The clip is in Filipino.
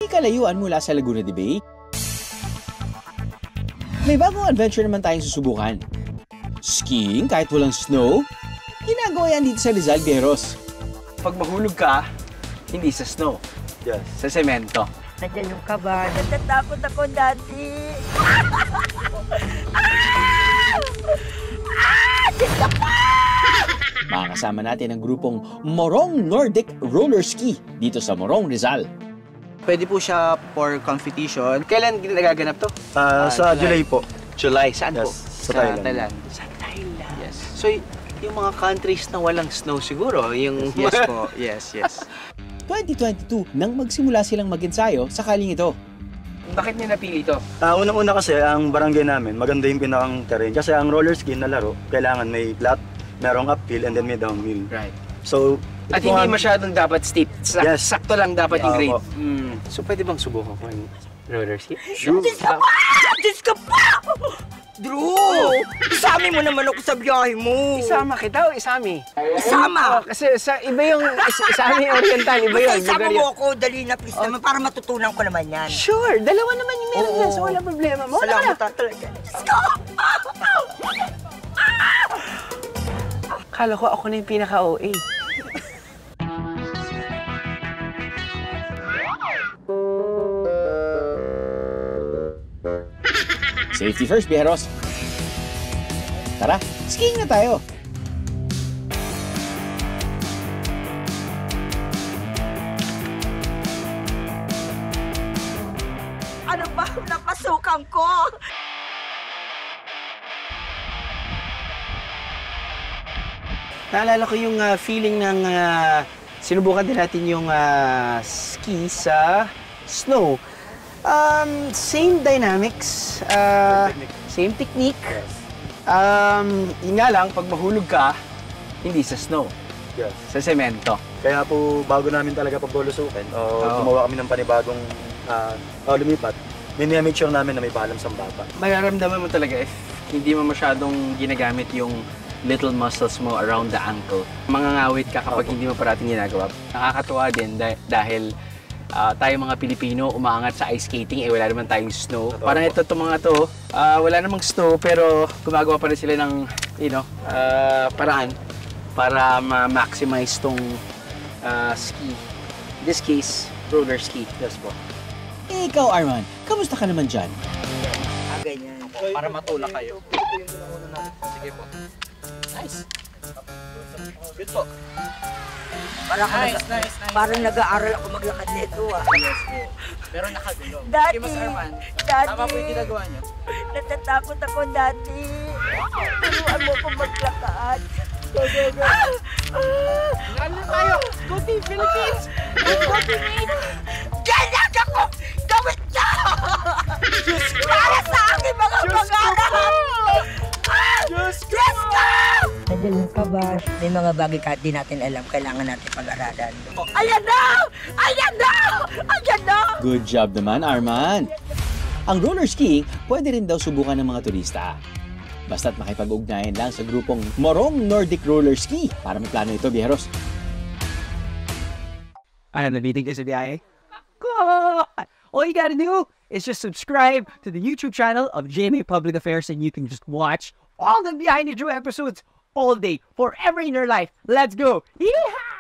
kalayuan mula sa Laguna de Bay. May bagong adventure naman tayong susubukan. Skiing kahit walang snow? Ginagawa yan dito sa Rizal, Bieros. Pag mahulog ka, hindi sa snow. Yes. Sa semento. Nandiyan yung kaba. Natatakot ako dati. Makakasama natin ang grupong Morong Nordic Roller Ski dito sa Morong, Rizal. Pwede po siya for competition. Kailan nagaganap to? Sa July po. July. Saan po? Sa Thailand. Sa Thailand. Yes. So, yung mga countries na walang snow siguro, yung... Yes po. Yes. 2022 nang magsimula silang mag-ensayo sakaling ito. Bakit niya napili ito? Unang-una kasi, ang barangay namin, maganda yung pinakang terrain. Kasi ang roller ski na laro, kailangan may flat, merong uphill, and then may downhill. Right. So, At hindi masyadong dapat steep. Yes. Sakto lang dapat yung grade. Opo. So, pwede bang subukan ko yung roller ski? Sure. Diyos ka pa! Drew! Isami mo naman ako sa biyahe mo. Isama kita o isami? Isama! Kasi iba yung isami oriental, iba yun. Isama mo ako, dali na please naman, para matutunan ko naman yan. Sure, dalawa naman yung meron Oo. yan, so wala problema mo. Salamat talaga. Diyos ko! Akala ko ako na yung pinaka-OA. Safety first, Bieros. Tara, skiing na tayo. Ano ba napasukan ko? Naalala ko yung feeling ng sinubukan din natin yung ski sa snow. Same dynamics, same technique. Yun nga lang, pag mahulog ka, hindi sa snow, Yes. sa semento. Kaya po, bago namin talaga pagbulusukin, gumawa kami ng panibagong lumipat, make sure namin na may paalam sa baba. Mararamdaman mo talaga if hindi mo masyadong ginagamit yung little muscles mo around the ankle. Mangangawit ka kapag hindi mo parating ginagawa. Nakakatuwa din dahil tayo mga Pilipino umaangat sa ice skating, wala naman tayong snow. Parang itong mga to, wala namang snow pero gumagawa pa rin sila ng, paraan para ma-maximize tong ski. In this case, roller ski. Yes po. Ikaw, Arman, kamusta ka naman dyan? Ganyan. Para matulak kayo. Sige po. Nice. Good po. Parang nag-aaral ako maglakad nito Yes po. Pero nakagulo. Dati, Okay, Mas Arman. dati. Tama po yung ginagawa niyo. Natatakot ako dati. Turuan mo ko maglakad. Go. Ano tayo? Go Team Philippines! Go Team Ganyan ako! Gawin niyo! Para sa aking mga pangarap! Diyos ko! Nandiyan yung kabash. May mga bagay kahit di natin alam, kailangan natin pag-aralan. Ayan na! Ayan na! Ayan na! Good job naman, Arman. Ang roller skiing pwede rin daw subukan ng mga turista. Basta't makipag-ugnayan lang sa grupong Morong Nordic Roller Ski para may plano ito, Bieros. Ano, nabiting kayo sa biyahe? All you gotta do is just subscribe to the YouTube channel of GMA Public Affairs and you can just watch all the Behind the Drew episodes all day, forever in your life. Let's go! Yeehaw!